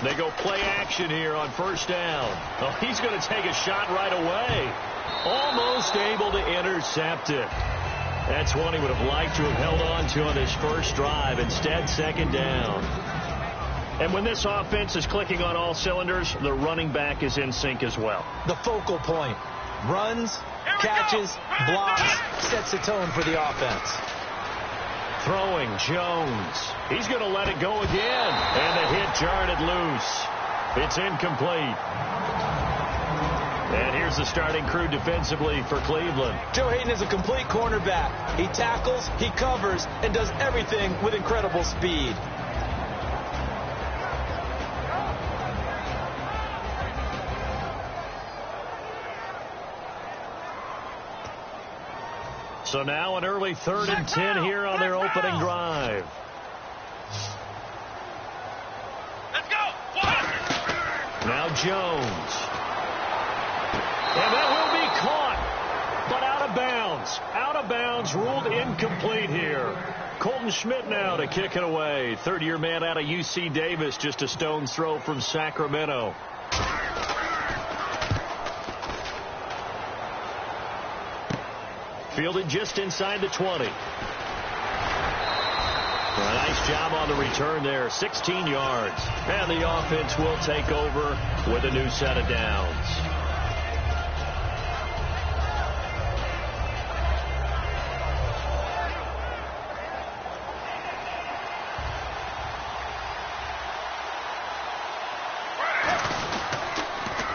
They go play action here on first down. Oh, he's going to take a shot right away. Almost able to intercept it. That's one he would have liked to have held on to on his first drive. Instead, second down. And when this offense is clicking on all cylinders, the running back is in sync as well. The focal point. Runs, catches, blocks, sets the tone for the offense. Throwing, Jones. He's going to let it go again. And the hit jarred it loose. It's incomplete. And here's the starting crew defensively for Cleveland. Joe Hayden is a complete cornerback. He tackles, he covers, and does everything with incredible speed. So now an early 3rd and 10 here on their opening drive. Let's go. Now Jones. And that will be caught, but out of bounds. Out of bounds, ruled incomplete here. Colton Schmidt now to kick it away. Third-year man out of UC Davis, just a stone's throw from Sacramento. Fielded just inside the 20. A nice job on the return there. 16 yards. And the offense will take over with a new set of downs.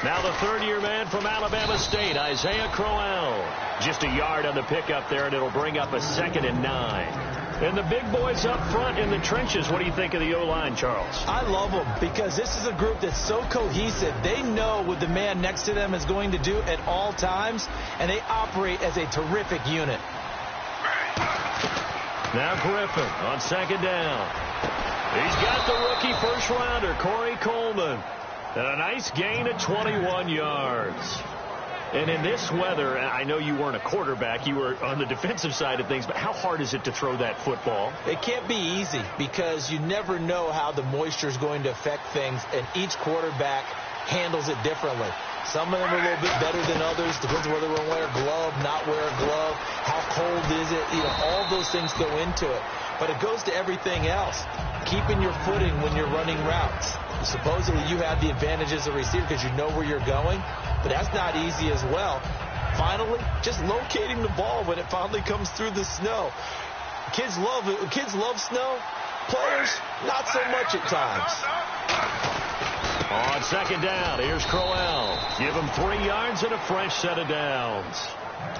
Now the third-year man from Alabama State, Isaiah Crowell. Just a yard on the pickup there, and it'll bring up a 2nd and 9. And the big boys up front in the trenches. What do you think of the O-line, Charles? I love them because this is a group that's so cohesive. They know what the man next to them is going to do at all times, and they operate as a terrific unit. Now Griffin on 2nd down. He's got the rookie first-rounder, Corey Coleman. And a nice gain of 21 yards. And in this weather, I know you weren't a quarterback. You were on the defensive side of things. But how hard is it to throw that football? It can't be easy because you never know how the moisture is going to affect things. And each quarterback handles it differently. Some of them are a little bit better than others. Depends on whether they're going to wear a glove, not wear a glove. How cold is it? You know, all those things go into it. But it goes to everything else. Keeping your footing when you're running routes. Supposedly you have the advantage as a receiver because you know where you're going, but that's not easy as well. Finally, just locating the ball when it finally comes through the snow. Kids love it. Kids love snow. Players, not so much at times. On 2nd down, here's Crowell. Give him 3 yards and a fresh set of downs.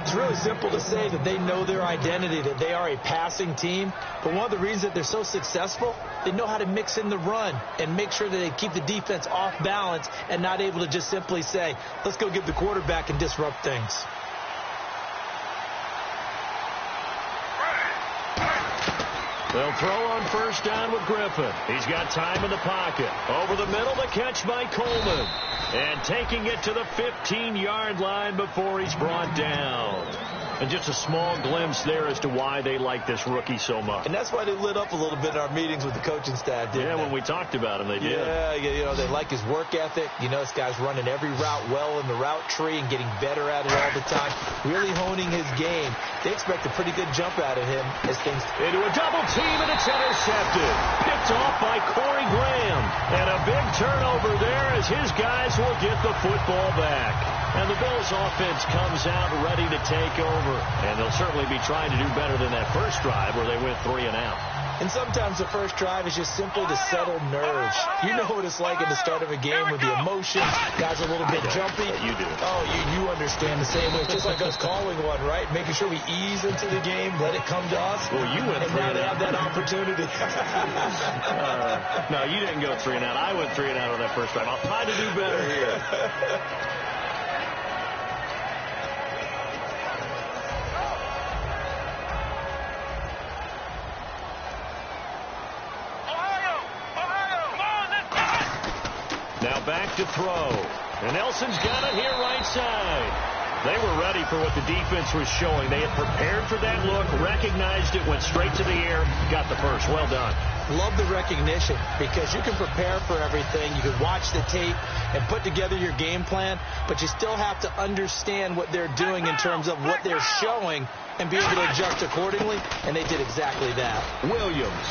It's really simple to say that they know their identity, that they are a passing team. But one of the reasons that they're so successful, they know how to mix in the run and make sure that they keep the defense off balance and not able to just simply say, let's go get the quarterback and disrupt things. They'll throw on first down with Griffin. He's got time in the pocket. Over the middle, the catch by Coleman. And taking it to the 15-yard line before he's brought down. And just a small glimpse there as to why they like this rookie so much. And that's why they lit up a little bit in our meetings with the coaching staff, didn't they? When we talked about him, they did. Yeah, you know, they like his work ethic. You know, this guy's running every route well in the route tree and getting better at it all the time. Really honing his game. They expect a pretty good jump out of him as things... Into a double team, and it's intercepted. Picked off by Corey Graham. And a big turnover there as his guys will get the football back. And the Bills offense comes out ready to take over. And they'll certainly be trying to do better than that first drive where they went 3 and out. And sometimes the first drive is just simply to settle nerves. You know what it's like at the start of a game with the emotions. Guys are a little bit jumpy. You do. Oh, you understand the same way. It's just like us calling one, right? Making sure we ease into the game, let it come to us. Well, you went 3 and out. Have that opportunity. No, you didn't go 3 and out. I went 3 and out on that first drive. I'll try to do better here. Now back to throw. And Nelson's got it here right side. They were ready for what the defense was showing. They had prepared for that look, recognized it, went straight to the air, got the first. Well done. Love the recognition because you can prepare for everything. You can watch the tape and put together your game plan, but you still have to understand what they're doing in terms of what they're showing and be able to adjust accordingly, and they did exactly that. Williams.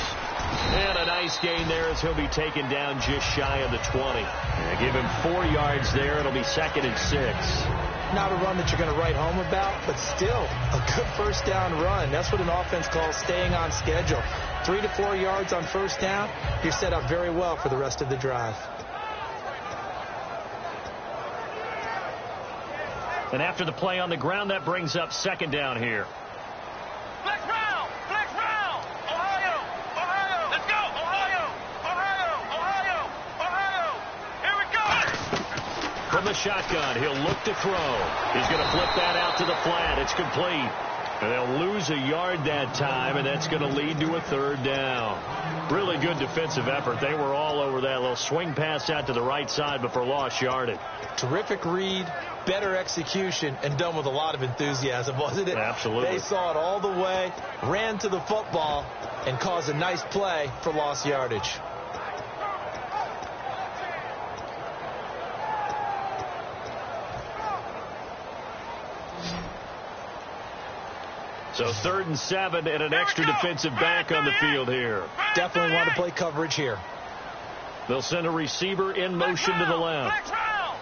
And a nice gain there as he'll be taken down just shy of the 20. And give him 4 yards there. It'll be 2nd and 6. Not a run that you're going to write home about, but still a good first down run. That's what an offense calls staying on schedule. 3 to 4 yards on first down, you're set up very well for the rest of the drive. And after the play on the ground, that brings up 2nd down here. Flex round! Flex round! Ohio! Ohio! Let's go! Ohio! Ohio! Ohio! Ohio! Here we go! From the shotgun, he'll look to throw. He's going to flip that out to the flat. It's complete. And they'll lose a yard that time, and that's going to lead to a 3rd down. Really good defensive effort. They were all over that little swing pass out to the right side, but for lost yardage. Terrific read, better execution, and done with a lot of enthusiasm, wasn't it? Absolutely. They saw it all the way, ran to the football, and caused a nice play for lost yardage. So 3rd and 7 and an extra defensive back on the field here. Definitely want to play coverage here. They'll send a receiver in motion to the left. Flex round!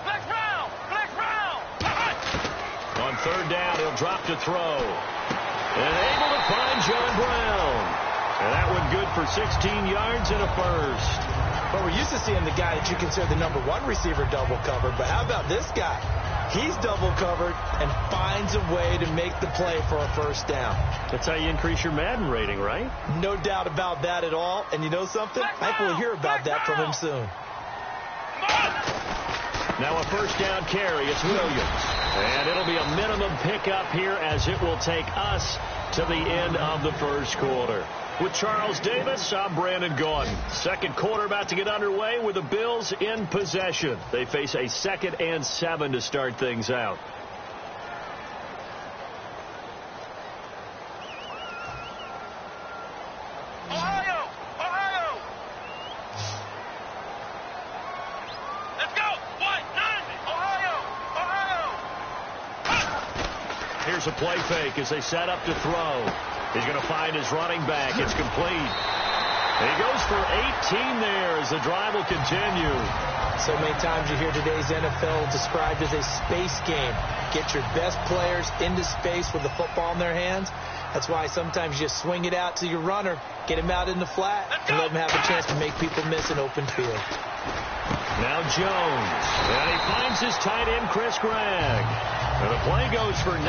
Flex round! Flex round! On 3rd down, he'll drop to throw. And able to find John Brown. And that one good for 16 yards and a first. But we're used to seeing the guy that you consider the #1 receiver double covered. But how about this guy? He's double covered and finds a way to make the play for a first down. That's how you increase your Madden rating, right? No doubt about that at all. And you know something? I think we'll hear about that from him soon. Now a first down carry. It's Williams. And it'll be a minimum pickup here as it will take us to the end of the first quarter. With Charles Davis, I'm Brandon Gordon. Second quarter about to get underway with the Bills in possession. They face a 2nd and 7 to start things out. Ohio! Ohio! Let's go! White, 9! Ohio! Here's a play fake as they set up to throw. He's going to find his running back. It's complete. And he goes for 18 there as the drive will continue. So many times you hear today's NFL described as a space game. Get your best players into space with the football in their hands. That's why sometimes you just swing it out to your runner, get him out in the flat, and let him have a chance to make people miss an open field. Now Jones. And he finds his tight end, Chris Gregg. And the play goes for 19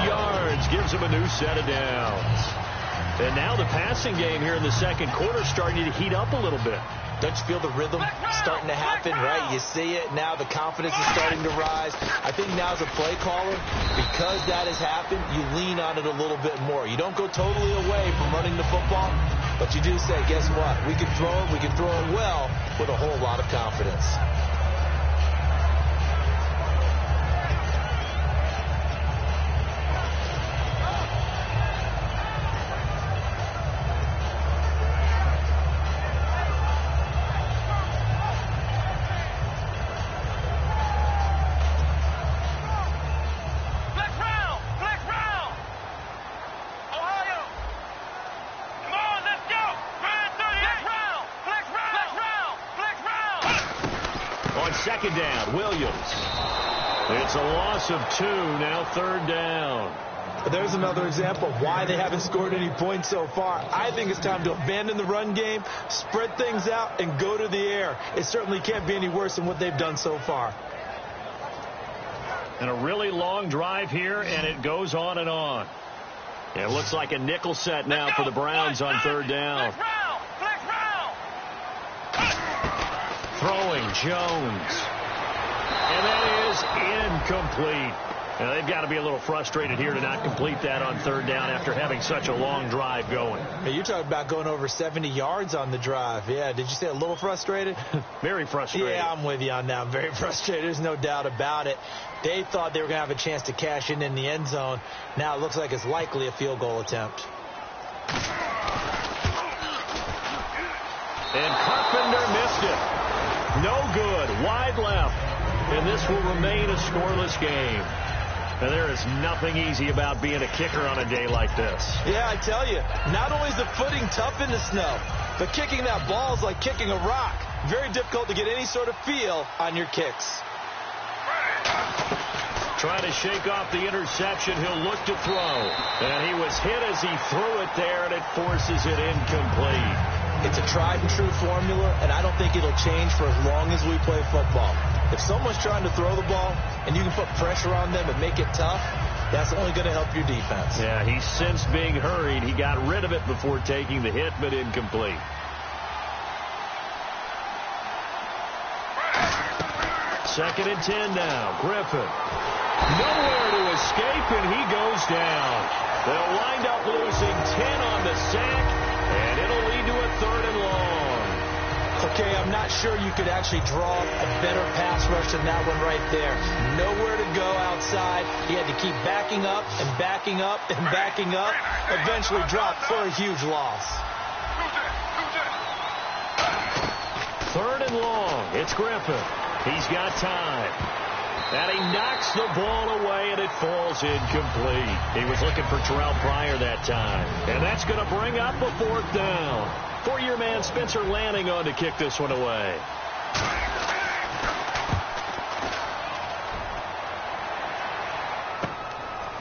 yards, gives him a new set of downs. And now the passing game here in the second quarter starting to heat up a little bit. Don't you feel the rhythm starting to happen, right? You see it now. The confidence is starting to rise. I think now as a play caller, because that has happened, you lean on it a little bit more. You don't go totally away from running the football, but you do say, guess what? We can throw it. We can throw it well with a whole lot of confidence. Second down, Williams. It's a loss of 2, now 3rd down. There's another example of why they haven't scored any points so far. I think it's time to abandon the run game, spread things out, and go to the air. It certainly can't be any worse than what they've done so far. And a really long drive here, and it goes on and on. It looks like a nickel set now for the Browns on 3rd down. Throwing, Jones. And that is incomplete. Now, they've got to be a little frustrated here to not complete that on 3rd down after having such a long drive going. Hey, you're talking about going over 70 yards on the drive. Yeah, did you say a little frustrated? Very frustrated. Yeah, I'm with you on that. I'm very frustrated. There's no doubt about it. They thought they were going to have a chance to cash in the end zone. Now it looks like it's likely a field goal attempt. And Carpenter missed it. No good. Wide left. And this will remain a scoreless game. And there is nothing easy about being a kicker on a day like this. Yeah, I tell you, not only is the footing tough in the snow, but kicking that ball is like kicking a rock. Very difficult to get any sort of feel on your kicks. Trying to shake off the interception. He'll look to throw. And he was hit as he threw it there, and it forces it incomplete. It's a tried and true formula, and I don't think it'll change for as long as we play football. If someone's trying to throw the ball and you can put pressure on them and make it tough, that's only going to help your defense. Yeah, he sensed being hurried. He got rid of it before taking the hit, but incomplete. Second and 10 now. Griffin. Nowhere to escape, and he goes down. They'll wind up losing 10 on the sack, and it'll lead to a 3rd and long. Okay, I'm not sure you could actually draw a better pass rush than that one right there. Nowhere to go outside. He had to keep backing up and backing up and backing up. Eventually dropped for a huge loss. 3rd and long. It's Griffin. He's got time. And he knocks the ball away, and it falls incomplete. He was looking for Terrell Pryor that time. And that's going to bring up a 4th down. For-year man Spencer Lanning on to kick this one away.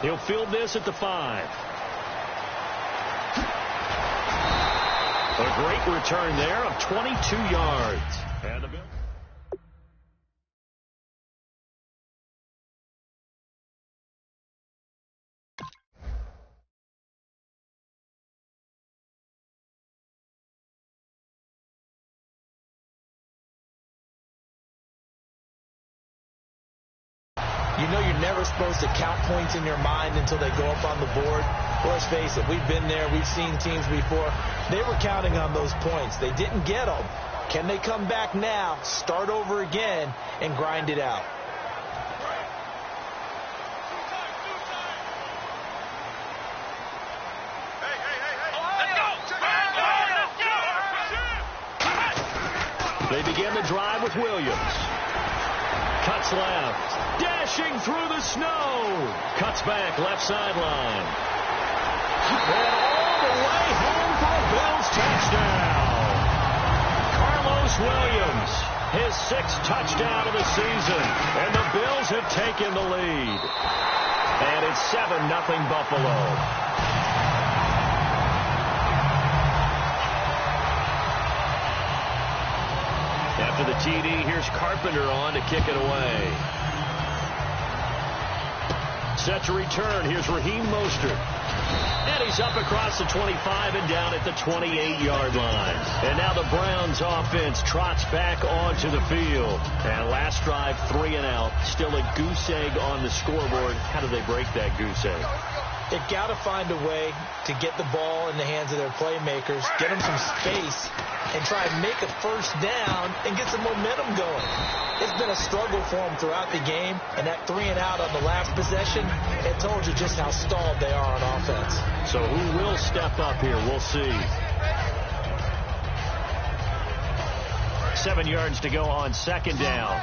He'll field this at the 5. A great return there of 22 yards. And the You know you're never supposed to count points in your mind until they go up on the board. Let's face it, we've been there. We've seen teams before. They were counting on those points. They didn't get them. Can they come back now, start over again, and grind it out? They begin the drive with Williams. Cuts left. Dashing through the snow. Cuts back left sideline. And all the way home for a Bills touchdown. Carlos Williams, his 6th touchdown of the season. And the Bills have taken the lead. And it's 7-0 Buffalo. After the TD, here's Carpenter on to kick it away. Set to return. Here's Raheem Mostert. And he's up across the 25 and down at the 28-yard line. And now the Browns offense trots back onto the field. And last drive, 3 and out. Still a goose egg on the scoreboard. How do they break that goose egg? They've got to find a way to get the ball in the hands of their playmakers, get them some space, and try and make a first down and get some momentum going. It's been a struggle for them throughout the game, and that 3 and out on the last possession, it told you just how stalled they are on offense. So who will step up here? We'll see. 7 yards to go on 2nd down.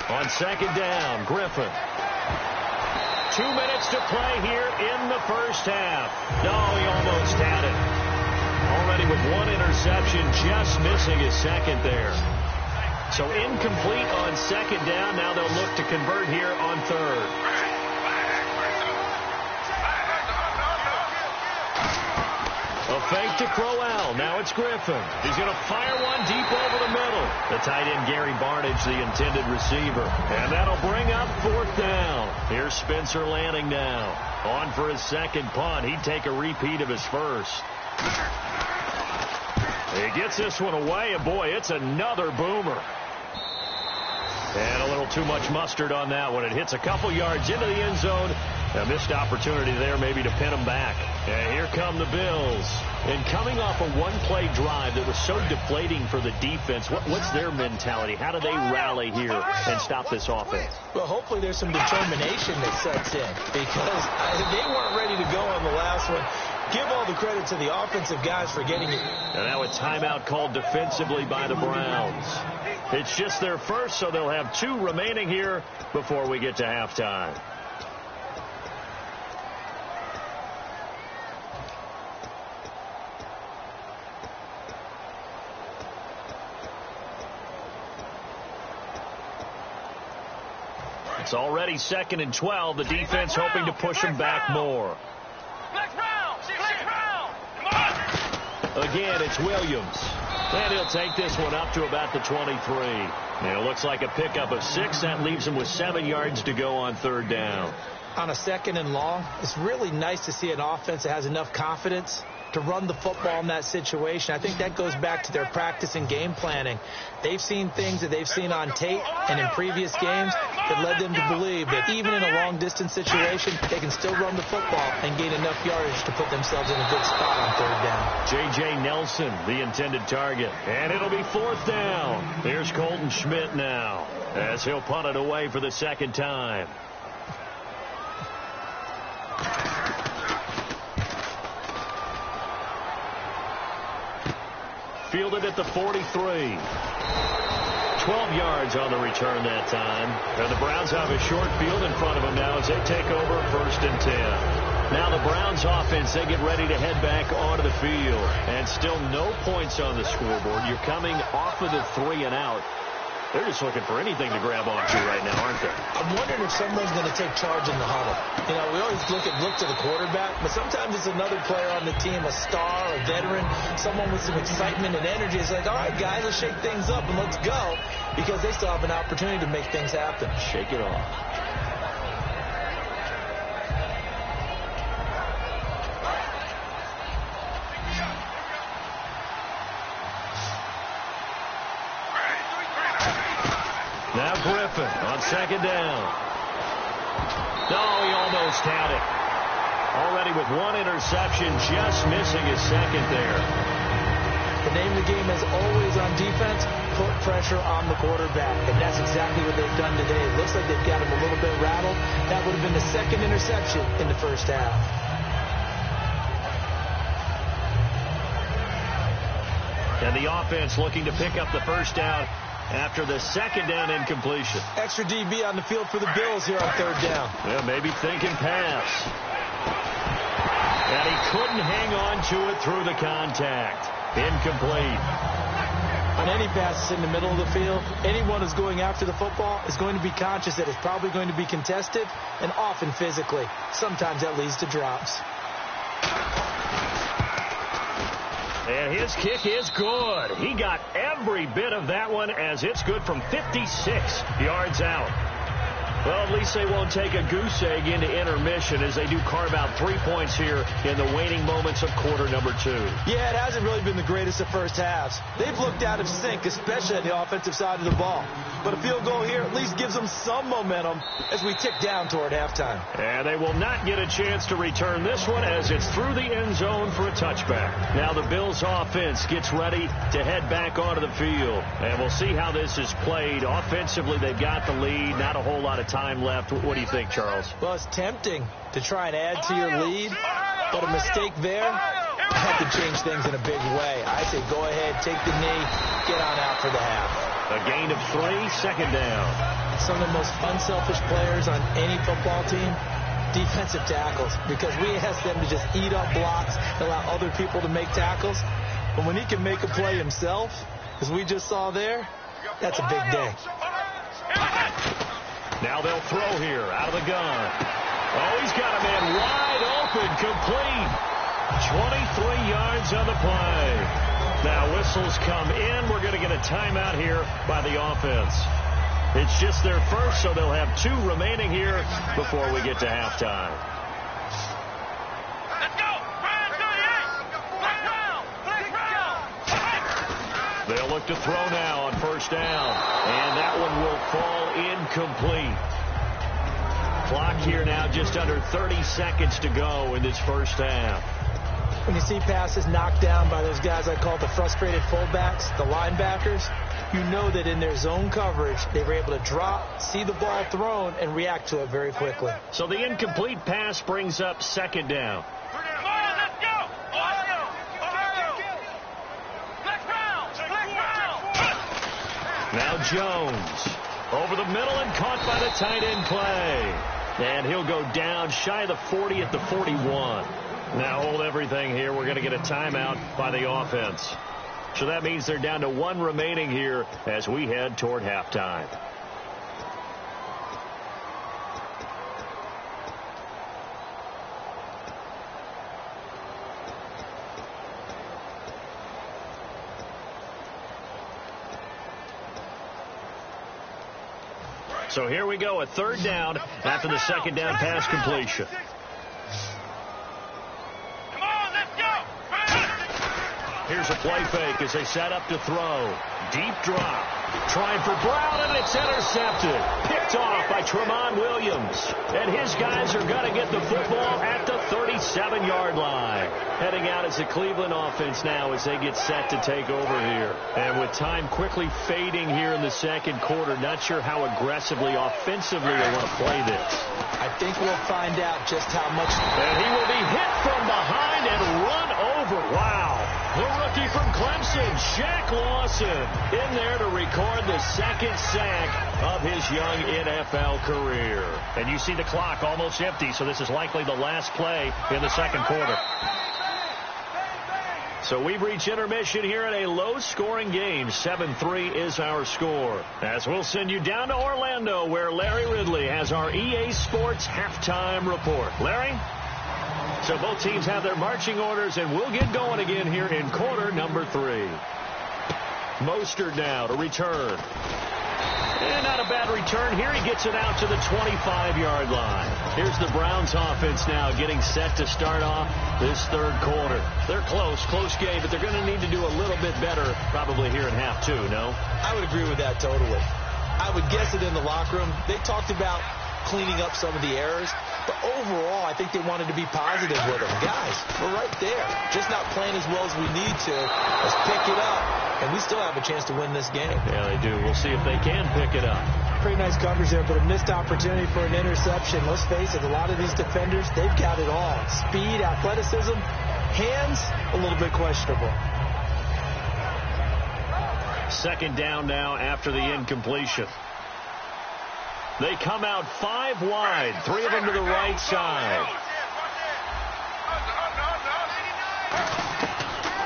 On 2nd down, Griffin. 2 minutes to play here in the first half. No, he almost had it. Already with 1 interception, just missing his 2nd there. So incomplete on 2nd down. Now they'll look to convert here on 3rd. A fake to Crowell. Now it's Griffin. He's going to fire one deep over the middle. The tight end, Gary Barnidge, the intended receiver. And that'll bring up 4th down. Here's Spencer Lanning now. On for his 2nd punt. He'd take a repeat of his 1st. He gets this one away, and boy, it's another boomer. And a little too much mustard on that one. It hits a couple yards into the end zone. A missed opportunity there maybe to pin them back. And here come the Bills. And coming off a one-play drive that was so deflating for the defense, what's their mentality? How do they rally here and stop this offense? Well, hopefully there's some determination that sets in because they weren't ready to go on the last one. Give all the credit to the offensive guys for getting it. And now a timeout called defensively by the Browns. It's just their first, so they'll have 2 remaining here before we get to halftime. It's already 2nd and 12. The defense hoping to push them back more. Again, it's Williams. And he'll take this one up to about the 23. And it looks like a pickup of 6. That leaves him with 7 yards to go on 3rd down. On a 2nd and long, it's really nice to see an offense that has enough confidence to run the football in that situation. I think that goes back to their practice and game planning. They've seen things that they've seen on tape and in previous games that led them to believe that even in a long-distance situation, they can still run the football and gain enough yardage to put themselves in a good spot on 3rd down. J.J. Nelson, the intended target. And it'll be 4th down. Here's Colton Schmidt now as he'll punt it away for the 2nd time. Fielded at the 43. 12 yards on the return that time. And the Browns have a short field in front of them now as they take over 1st and 10. Now the Browns offense, they get ready to head back onto the field. And still no points on the scoreboard. You're coming off of the 3 and out. They're just looking for anything to grab onto right now, aren't they? I'm wondering if someone's going to take charge in the huddle. You know, we always look to the quarterback, but sometimes it's another player on the team, a star, a veteran, someone with some excitement and energy. It's like, all right, guys, let's shake things up and let's go, because they still have an opportunity to make things happen. Shake it off. Now Griffin on 2nd down. No, he almost had it. Already with 1 interception, just missing his 2nd there. The name of the game is always on defense, put pressure on the quarterback. And that's exactly what they've done today. It looks like they've got him a little bit rattled. That would have been the 2nd interception in the 1st half. And the offense looking to pick up the 1st down after the 2nd down incompletion. Extra DB on the field for the Bills here on 3rd down. Yeah, maybe thinking pass. And he couldn't hang on to it through the contact. Incomplete. On any passes in the middle of the field, anyone who's going after the football is going to be conscious that it's probably going to be contested and often physically. Sometimes that leads to drops. And his kick is good. He got every bit of that one as it's good from 56 yards out. Well, at least they won't take a goose egg into intermission as they do carve out 3 points here in the waning moments of quarter number 2. Yeah, it hasn't really been the greatest of first halves. They've looked out of sync, especially on the offensive side of the ball. But a field goal here at least gives them some momentum as we tick down toward halftime. And they will not get a chance to return this one as it's through the end zone for a touchback. Now the Bills offense gets ready to head back onto the field. And we'll see how this is played. Offensively, they've got the lead. Not a whole lot of time left. What do you think, Charles? Well, it's tempting to try and add to your lead, but a mistake there had to change things in a big way. I say go ahead, take the knee, get on out for the half. A gain of 3, 2nd down. Some of the most unselfish players on any football team, defensive tackles, because we ask them to just eat up blocks and allow other people to make tackles. But when he can make a play himself, as we just saw there, that's a big day. Now they'll throw here out of the gun. Oh, he's got a man wide open, complete. 23 yards on the play. Now whistles come in. We're going to get a timeout here by the offense. It's just their first, so they'll have 2 remaining here before we get to halftime. Let's go! They'll look to throw now on 1st down. And that one will fall incomplete. Clock here now just under 30 seconds to go in this 1st half. When you see passes knocked down by those guys I call the frustrated fullbacks, the linebackers, you know that in their zone coverage, they were able to drop, see the ball thrown, and react to it very quickly. So the incomplete pass brings up second down. Come on, let's go! Ohio! Ohio! Flex round! Flex round! Now Jones over the middle and caught by the tight end play. And he'll go down shy of the 40 at the 41. Now hold everything here. We're going to get a timeout by the offense. So that means they're down to one remaining here as we head toward halftime. So here we go, a third down after the second down pass completion. Come on, let's go! Here's a play fake as they set up to throw. Deep drop. Trying for Brown, and it's intercepted. Picked off by Tremont Williams. And his guys are going to get the football at the 37-yard line. Heading out as the Cleveland offense now as they get set to take over here. And with time quickly fading here in the second quarter, not sure how aggressively, offensively they want to play this. I think we'll find out just how much. And he will be hit from behind and run over. Wow. The rookie from Clemson, Shaq Lawson, in there to record the second sack of his young NFL career. And you see the clock almost empty, so this is likely the last play in the second quarter. So we've reached intermission here in a low-scoring game. 7-3 is our score. As we'll send you down to Orlando, where Larry Ridley has our EA Sports halftime report. Larry? So both teams have their marching orders, and we'll get going again here in quarter number 3. Mostert now to return. And not a bad return here. He gets it out to the 25-yard line. Here's the Browns offense now getting set to start off this third quarter. They're close game, but they're going to need to do a little bit better probably here in half 2, no? I would agree with that totally. I would guess it in the locker room. They talked about cleaning up some of the errors, but overall, I think they wanted to be positive with them. Guys, we're right there. Just not playing as well as we need to. Let's pick it up, and we still have a chance to win this game. Yeah, they do. We'll see if they can pick it up. Pretty nice coverage there, but a missed opportunity for an interception. Let's face it, a lot of these defenders, they've got it all. Speed, athleticism, hands, a little bit questionable. Second down now after the incompletion. They come out 5 wide, 3 of them to the right side.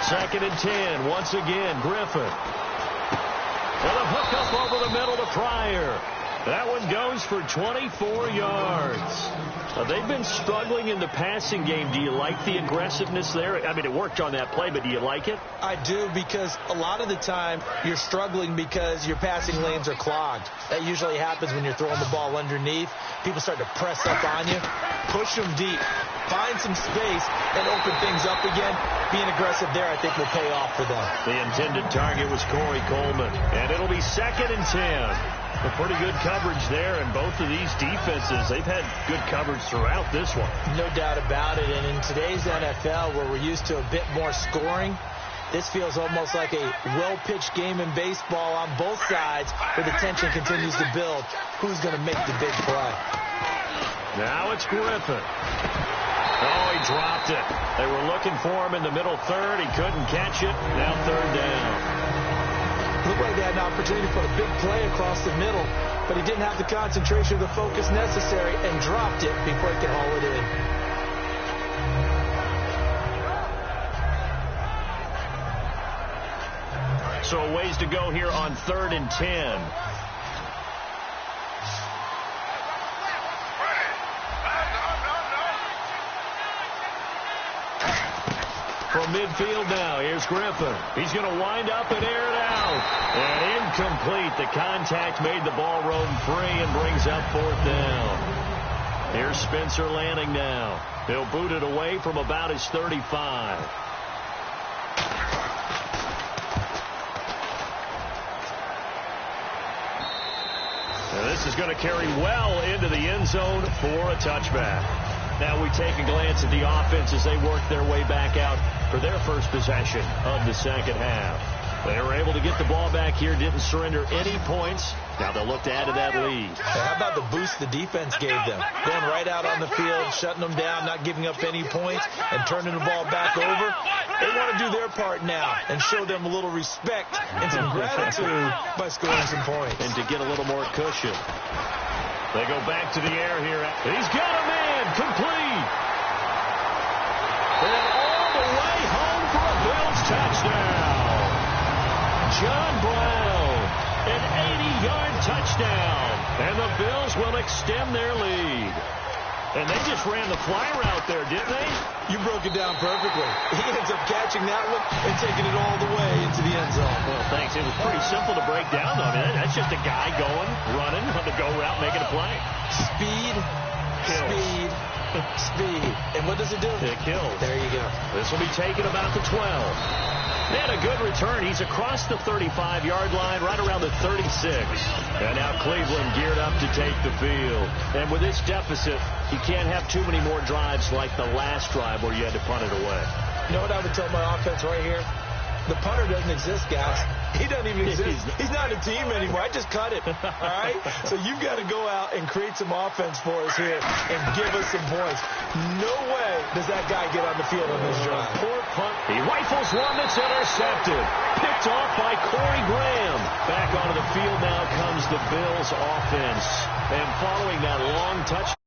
Second and 10, once again, Griffin. And a hook up over the middle to Pryor. That one goes for 24 yards. They've been struggling in the passing game. Do you like the aggressiveness there? I mean, it worked on that play, but do you like it? I do, because a lot of the time you're struggling because your passing lanes are clogged. That usually happens when you're throwing the ball underneath. People start to press up on you. Push them deep. Find some space and open things up again. Being aggressive there, I think, will pay off for them. The intended target was Corey Coleman, and it'll be second and 10. A pretty good coverage there, and both of these defenses, they've had good coverage throughout this one. No doubt about it, and in today's NFL, where we're used to a bit more scoring, this feels almost like a well-pitched game in baseball on both sides, where the tension continues to build. Who's going to make the big play? Now it's Griffin. Oh, he dropped it. They were looking for him in the middle third. He couldn't catch it. Now third down. Looked like they had an opportunity for a big play across the middle, but he didn't have the concentration or the focus necessary and dropped it before he could haul it in. So a ways to go here on 3rd and 10. From midfield now, here's Griffin. He's going to wind up and air it out. And incomplete. The contact made the ball roam free and brings up 4th down. Here's Spencer Lanning now. He'll boot it away from about his 35. And this is going to carry well into the end zone for a touchback. Now we take a glance at the offense as they work their way back out for their first possession of the second half. They were able to get the ball back here, didn't surrender any points. Now they'll look to add to that lead. Hey, how about the boost the defense gave them? Going right out on the field, shutting them down, not giving up any points, and turning the ball back over. They want to do their part now and show them a little respect and some gratitude by scoring some points. And to get a little more cushion. They go back to the air here. He's got a man, complete. And all the way home for a Bills touchdown. John Brown, an 80-yard touchdown. And the Bills will extend their lead. And they just ran the fly route there, didn't they? You broke it down perfectly. He ends up catching that one and taking it all the way into the end zone. Well, thanks. It was pretty simple to break down, though. I mean, that's just a guy going, running on the go route, making a play. Speed, speed, speed. And what does it do? It kills. There you go. This will be taken about the 12. And a good return. He's across the 35-yard line, right around the 36. And now Cleveland geared up to take the field. And with this deficit, you can't have too many more drives like the last drive where you had to punt it away. You know what I would tell my offense right here? The punter doesn't exist, guys. He doesn't even exist. He's not a team anymore. I just cut it. All right? So you've got to go out and create some offense for us here and give us some points. No way does that guy get on the field on this drive. Poor punt. He rifles one that's intercepted. Picked off by Corey Graham. Back onto the field now comes the Bills offense. And following that long touch.